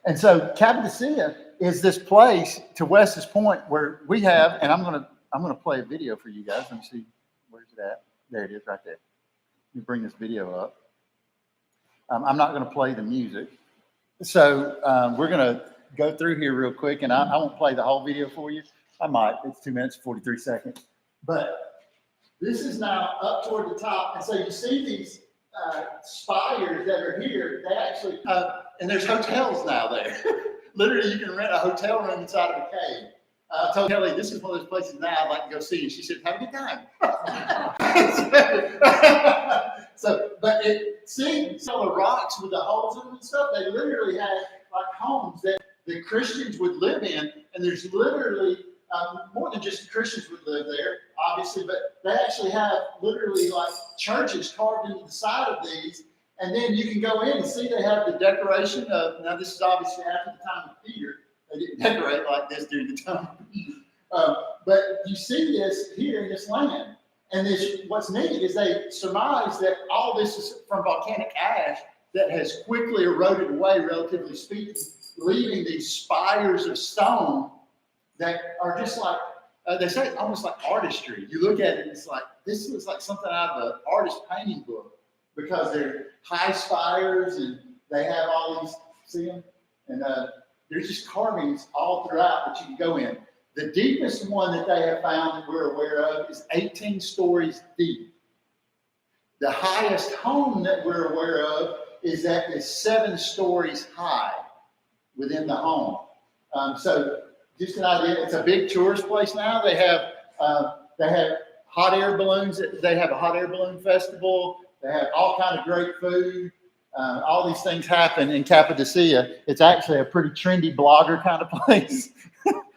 And so Cappadocia is this place, to Wes's point, where we have, and I'm gonna play a video for you guys. Let me see, where's it at? There it is, right there. Let me bring this video up. I'm not going to play the music. So we're going to go through here real quick, and I won't play the whole video for you. I might. It's 2 minutes, 43 seconds. But this is now up toward the top. And so you see these spires that are here. They actually, and there's hotels now there. Literally, you can rent a hotel room inside of a cave. I told Kelly, this is one of those places now I'd like to go see. And she said, have a good time. But seeing some of the rocks with the holes in them and stuff, they literally had like homes that the Christians would live in. And there's literally more than just Christians would live there, obviously, but they actually have literally like churches carved into the side of these. And then you can go in and see they have the decoration of, now this is obviously after the time of Peter. They didn't decorate like this during the time of Peter. But you see this here in this land. And what's neat is they surmise that all this is from volcanic ash that has quickly eroded away, relatively speaking, leaving these spires of stone that are just like, they say almost like artistry. You look at it and it's like, this looks like something out of an artist painting book because they're high spires and they have all these, see them? And there's just carvings all throughout that you can go in. The deepest one that they have found that we're aware of is 18 stories deep. The highest home that we're aware of is 7 stories high within the home. So just an idea, it's a big tourist place now. They have hot air balloons. They have a hot air balloon festival. They have all kind of great food. All these things happen in Cappadocia. It's actually a pretty trendy blogger kind of place.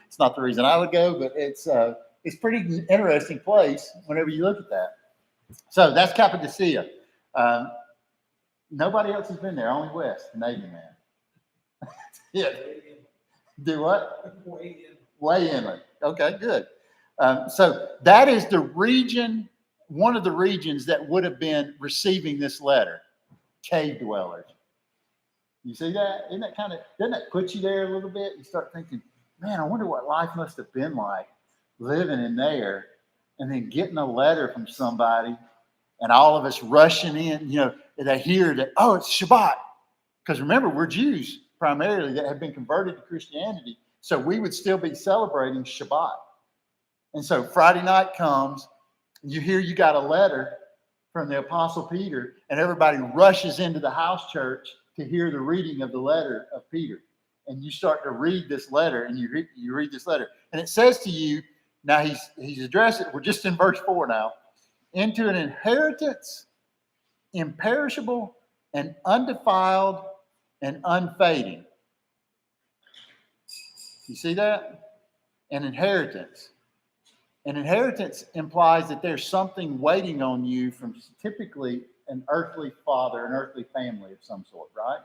It's not the reason I would go, but it's a pretty interesting place whenever you look at that. So that's Cappadocia. Nobody else has been there, only Wes, the Navy man. Yeah. Do what? Way inland. Okay, good. So that is the region, one of the regions that would have been receiving this letter. Cave dwellers. You see that? Doesn't that put you there a little bit? You start thinking, man, I wonder what life must have been like living in there and then getting a letter from somebody and all of us rushing in, they hear that, oh, it's Shabbat. Because remember, we're Jews primarily that have been converted to Christianity. So we would still be celebrating Shabbat. And so Friday night comes, and you hear you got a letter from the Apostle Peter, and everybody rushes into the house church to hear the reading of the letter of Peter. and you start to read this letter, and you read this letter, and it says to you, now he's addressed it, we're just in verse 4 now, into an inheritance imperishable and undefiled and unfading. You see that? An inheritance. An inheritance implies that there's something waiting on you from typically an earthly father, an earthly family of some sort, right?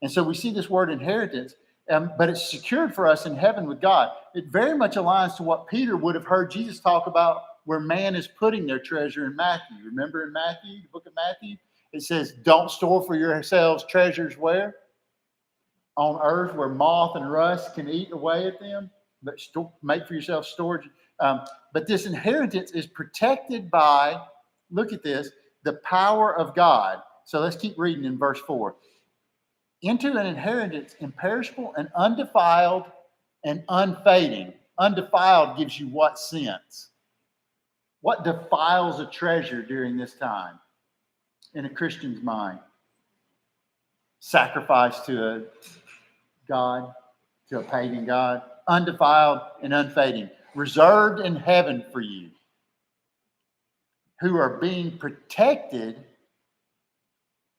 And so we see this word inheritance, but it's secured for us in heaven with God. It very much aligns to what Peter would have heard Jesus talk about, where man is putting their treasure in Matthew. Remember in Matthew, the book of Matthew? It says, don't store for yourselves treasures where? On earth, where moth and rust can eat away at them, but make for yourself storage. But this inheritance is protected by, look at this, the power of God. So let's keep reading in verse 4. Into an inheritance imperishable and undefiled and unfading. Undefiled gives you what sense? What defiles a treasure during this time in a Christian's mind? Sacrifice to a God, to a pagan God. Undefiled and unfading. Reserved in heaven for you, who are being protected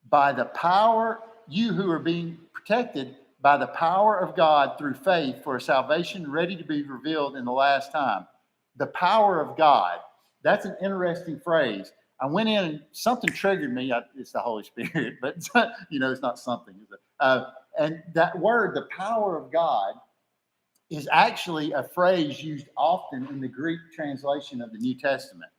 by the power, you who are being protected by the power of God through faith for a salvation ready to be revealed in the last time. The power of God. That's an interesting phrase. I went in and something triggered me. It's the Holy Spirit, but it's not something. And that word, the power of God, is actually a phrase used often in the Greek translation of the New Testament.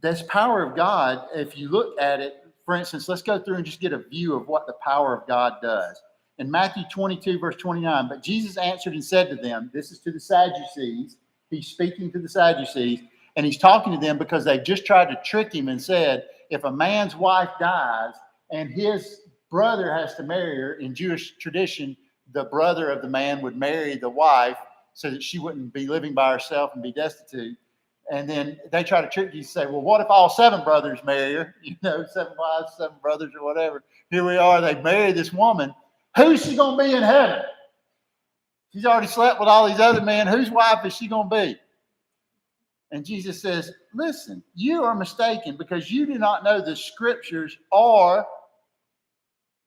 This power of God, if you look at it, for instance, let's go through and just get a view of what the power of God does. In Matthew 22, verse 29, but Jesus answered and said to them, this is to the Sadducees, he's speaking to the Sadducees, and he's talking to them because they've just tried to trick him and said, if a man's wife dies and his brother has to marry her, in Jewish tradition, the brother of the man would marry the wife so that she wouldn't be living by herself and be destitute. And then they try to trick you to say, well, what if all 7 brothers marry her? 7 wives, 7 brothers or whatever. Here we are. They marry this woman. Who's she going to be in heaven? She's already slept with all these other men. Whose wife is she going to be? And Jesus says, listen, you are mistaken because you do not know the scriptures or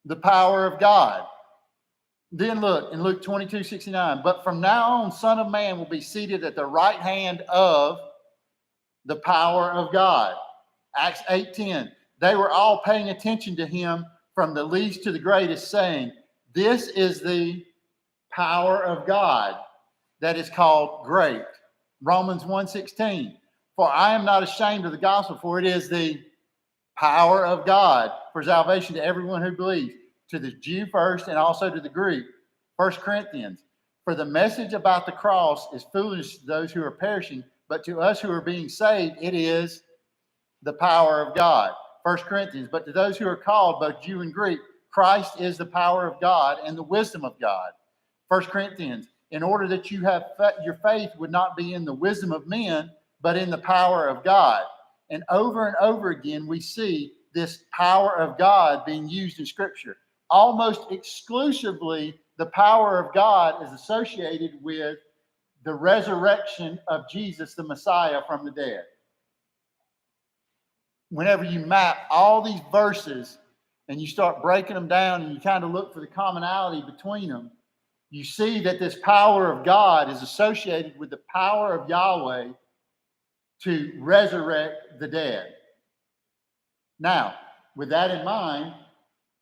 the power of God. Then look, in Luke 22:69, but from now on, Son of Man will be seated at the right hand of the power of God. Acts 8:10, they were all paying attention to him from the least to the greatest, saying, this is the power of God that is called great. Romans 1:16, for I am not ashamed of the gospel, for it is the power of God for salvation to everyone who believes, to the Jew first and also to the Greek. 1 Corinthians, for the message about the cross is foolish to those who are perishing, but to us who are being saved, it is the power of God. 1 Corinthians, but to those who are called, both Jew and Greek, Christ is the power of God and the wisdom of God. 1 Corinthians, in order that you have your faith would not be in the wisdom of men, but in the power of God. And over again, we see this power of God being used in Scripture. Almost exclusively, the power of God is associated with the resurrection of Jesus, the Messiah, from the dead. Whenever you map all these verses and you start breaking them down and you kind of look for the commonality between them, you see that this power of God is associated with the power of Yahweh to resurrect the dead. Now, with that in mind,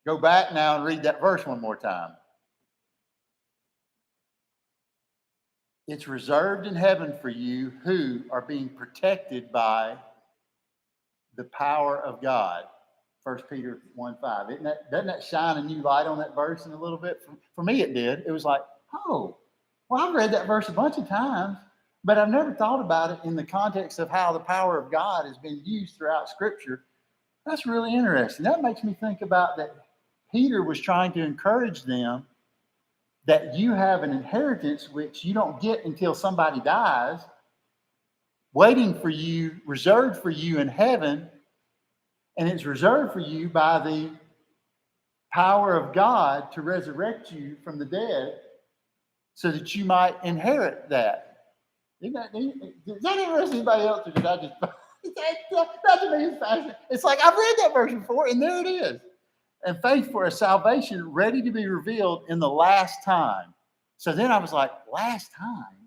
go back now and read that verse one more time. It's reserved in heaven for you who are being protected by the power of God. 1 Peter 1:5. Doesn't that shine a new light on that verse in a little bit? For me, it did. It was like, oh, well, I've read that verse a bunch of times, but I've never thought about it in the context of how the power of God has been used throughout Scripture. That's really interesting. That makes me think about that Peter was trying to encourage them that you have an inheritance which you don't get until somebody dies, waiting for you, reserved for you in heaven, and it's reserved for you by the power of God to resurrect you from the dead. so that you might inherit that. Is that interesting to anybody else, or did I just... that to me is fascinating. It's like, I've read that verse before, and there it is. And faith for a salvation ready to be revealed in the last time. So then I was like, last time?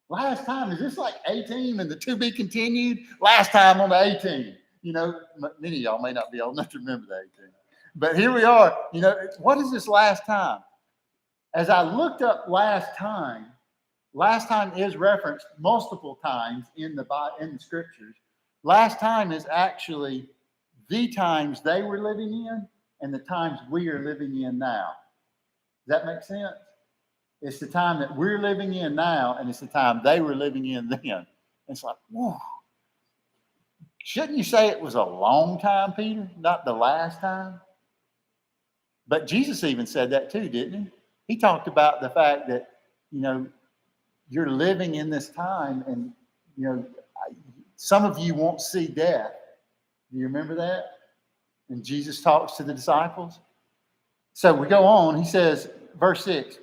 Last time? Is this like 18 and the to be continued? Last time on the 18. You know, many of y'all may not be old enough to remember the 18. But here we are. You know, what is this last time? As I looked up last time is referenced multiple times in the scriptures. Last time is actually the times they were living in and the times we are living in now. Does that make sense? It's the time that we're living in now, and it's the time they were living in then. It's like, whoa. Shouldn't you say it was a long time, Peter, not the last time? But Jesus even said that too, didn't he? He talked about the fact that, you know, you're living in this time, and, you know, some of you won't see death. Do you remember that? And Jesus talks to the disciples. So we go on. He says, verse 6,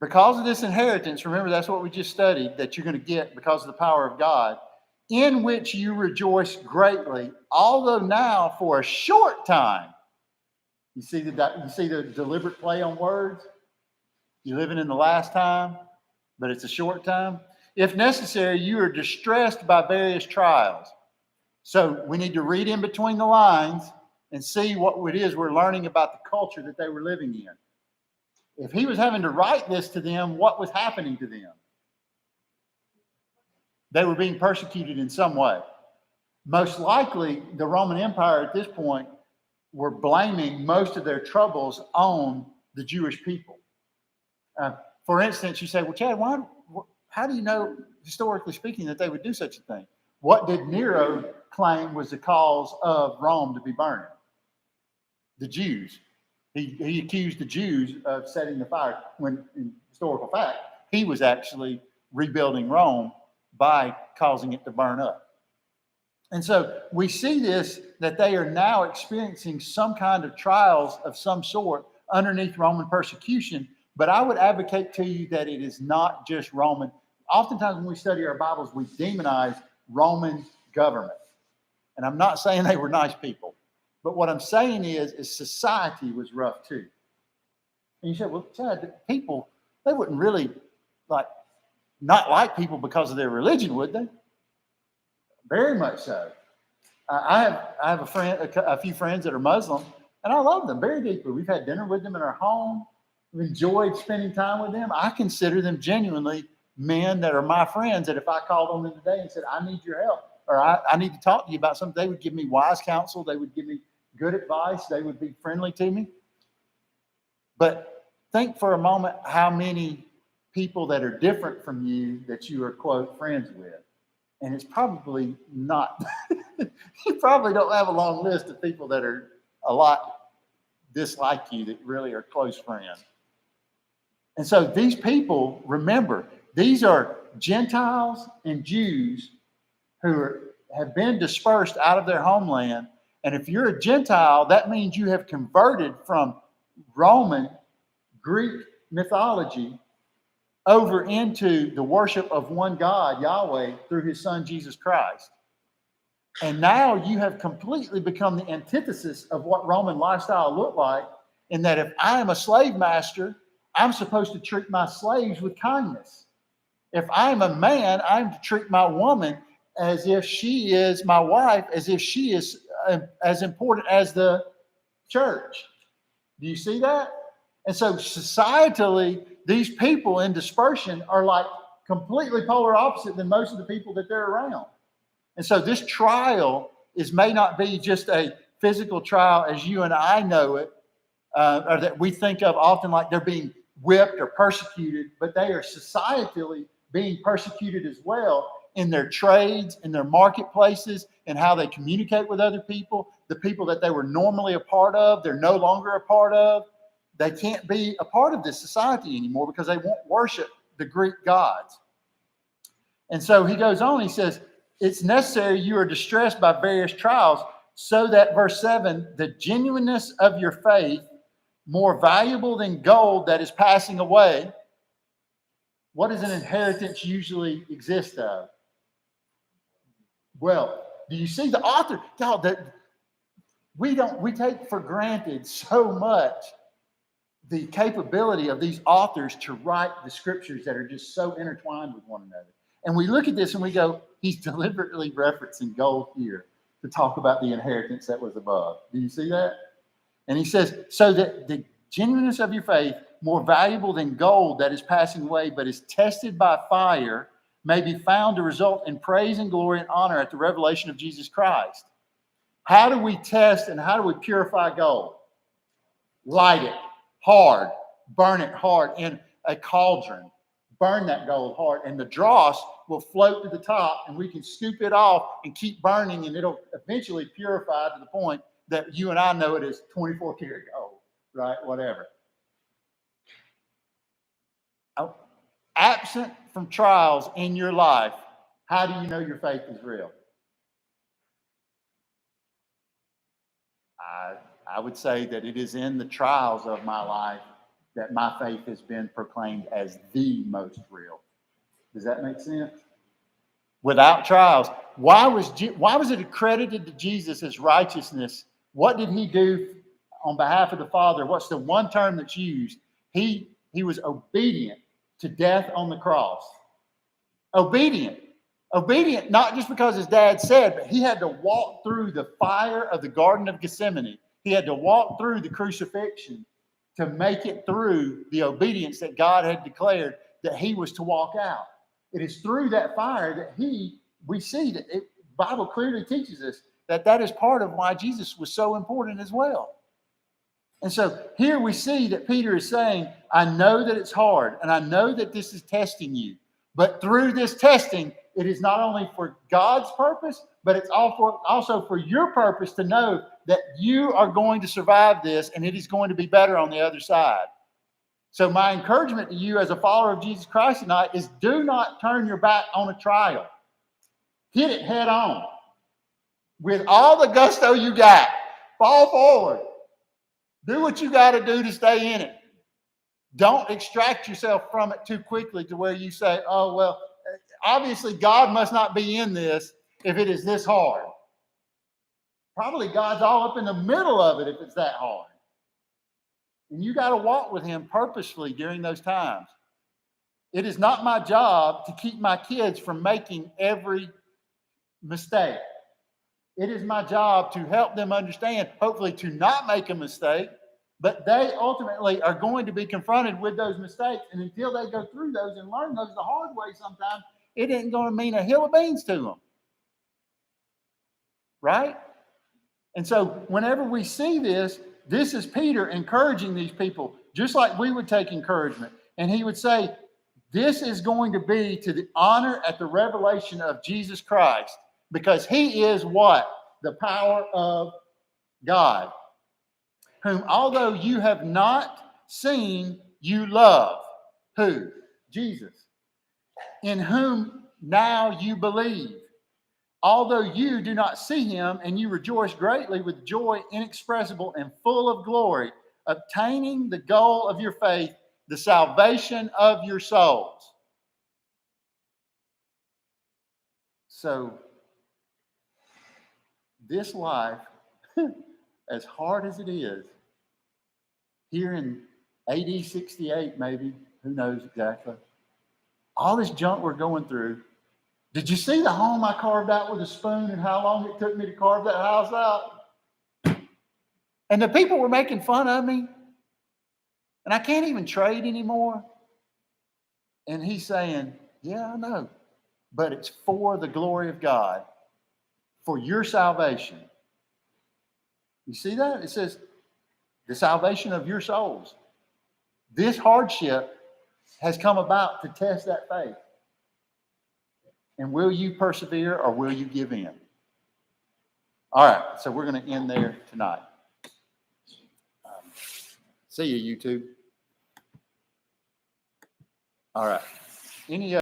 because of this inheritance, remember that's what we just studied, that you're going to get because of the power of God, in which you rejoice greatly, although now for a short time. You see the deliberate play on words? You're living in the last time, but it's a short time. If necessary, you are distressed by various trials. So we need to read in between the lines and see what it is we're learning about the culture that they were living in. If he was having to write this to them, what was happening to them? They were being persecuted in some way. Most likely, the Roman Empire at this point were blaming most of their troubles on the Jewish people. For instance, you say, well, Chad, how do you know, historically speaking, that they would do such a thing? What did Nero claim was the cause of Rome to be burning? The Jews. He accused the Jews of setting the fire, when in historical fact, he was actually rebuilding Rome by causing it to burn up. And so we see this, that they are now experiencing some kind of trials of some sort underneath Roman persecution. But I would advocate to you that it is not just Roman. Oftentimes when we study our Bibles, we demonize Roman government. And I'm not saying they were nice people. But what I'm saying is society was rough too. And you said, well, Chad, people, they wouldn't really not like people because of their religion, would they? Very much so. I have a few friends that are Muslim, and I love them very deeply. We've had dinner with them in our home. We've enjoyed spending time with them. I consider them genuinely men that are my friends, that if I called on them today and said, I need your help, or I need to talk to you about something, they would give me wise counsel. They would give me good advice. They would be friendly to me. But think for a moment how many people that are different from you that you are, quote, friends with. And it's probably not, you probably don't have a long list of people that are a lot dislike you that really are close friends. And so these people, remember, these are Gentiles and Jews who have been dispersed out of their homeland. And if you're a Gentile, that means you have converted from Roman, Greek mythology over into the worship of one God, Yahweh, through his son, Jesus Christ. And now you have completely become the antithesis of what Roman lifestyle looked like, in that if I am a slave master, I'm supposed to treat my slaves with kindness. If I'm a man, I'm to treat my woman as if she is my wife, as if she is as important as the church. Do you see that? And so societally, these people in dispersion are like completely polar opposite than most of the people that they're around. And so this trial may not be just a physical trial as you and I know it, or that we think of often like they're being whipped or persecuted, but they are societally being persecuted as well in their trades, in their marketplaces, and how they communicate with other people. The people that they were normally a part of, they're no longer a part of. They can't be a part of this society anymore because they won't worship the Greek gods. And so he goes on, he says, it's necessary you are distressed by various trials, so that, verse 7, the genuineness of your faith, more valuable than gold that is passing away, what does an inheritance usually exist of? Well, do you see the author? Y'all, that we take for granted so much the capability of these authors to write the scriptures that are just so intertwined with one another. And we look at this and we go, he's deliberately referencing gold here to talk about the inheritance that was above. Do you see that? And he says, so that the genuineness of your faith, more valuable than gold that is passing away, but is tested by fire, may be found to result in praise and glory and honor at the revelation of Jesus Christ. How do we test and how do we purify gold? Light it hard, burn it hard in a cauldron. Burn that gold hard, and the dross will float to the top, and we can scoop it off and keep burning, and it'll eventually purify to the point that you and I know it is 24 karat gold, right? Whatever. Absent from trials in your life, how do you know your faith is real? I would say that it is in the trials of my life that my faith has been proclaimed as the most real. Does that make sense? Without trials, why was it accredited to Jesus as righteousness? What did he do on behalf of the Father? What's the one term that's used? He was obedient to death on the cross. Obedient. Obedient, not just because his dad said, but he had to walk through the fire of the Garden of Gethsemane. He had to walk through the crucifixion to make it through the obedience that God had declared that he was to walk out. It is through that fire that we see that the Bible clearly teaches us that is part of why Jesus was so important as well. And so here we see that Peter is saying, I know that it's hard, and I know that this is testing you. But through this testing, it is not only for God's purpose, but it's also for your purpose to know that you are going to survive this, and it is going to be better on the other side. So my encouragement to you as a follower of Jesus Christ tonight is do not turn your back on a trial. Hit it head on. With all the gusto you got, fall forward. Do what you got to do to stay in it. Don't extract yourself from it too quickly to where you say, oh, well, obviously God must not be in this if it is this hard. Probably God's all up in the middle of it if it's that hard. And you got to walk with him purposefully during those times. It is not my job to keep my kids from making every mistake. It is my job to help them understand, hopefully to not make a mistake, but they ultimately are going to be confronted with those mistakes. And until they go through those and learn those the hard way sometimes, it isn't going to mean a hill of beans to them. Right? And so whenever we see this, this is Peter encouraging these people, just like we would take encouragement. And he would say, this is going to be to the honor at the revelation of Jesus Christ, because he is what? The power of God, whom although you have not seen, you love. Who? Jesus. In whom now you believe. Although you do not see him, and you rejoice greatly with joy inexpressible and full of glory, obtaining the goal of your faith, the salvation of your souls. So, this life, as hard as it is, here in AD 68 maybe, who knows exactly, all this junk we're going through. Did you see the home I carved out with a spoon and how long it took me to carve that house out? And the people were making fun of me. And I can't even trade anymore. And he's saying, yeah, I know. But it's for the glory of God. For your salvation. You see that? It says, the salvation of your souls. This hardship has come about to test that faith. And will you persevere or will you give in? All right, so we're going to end there tonight. See you, YouTube. All right. Any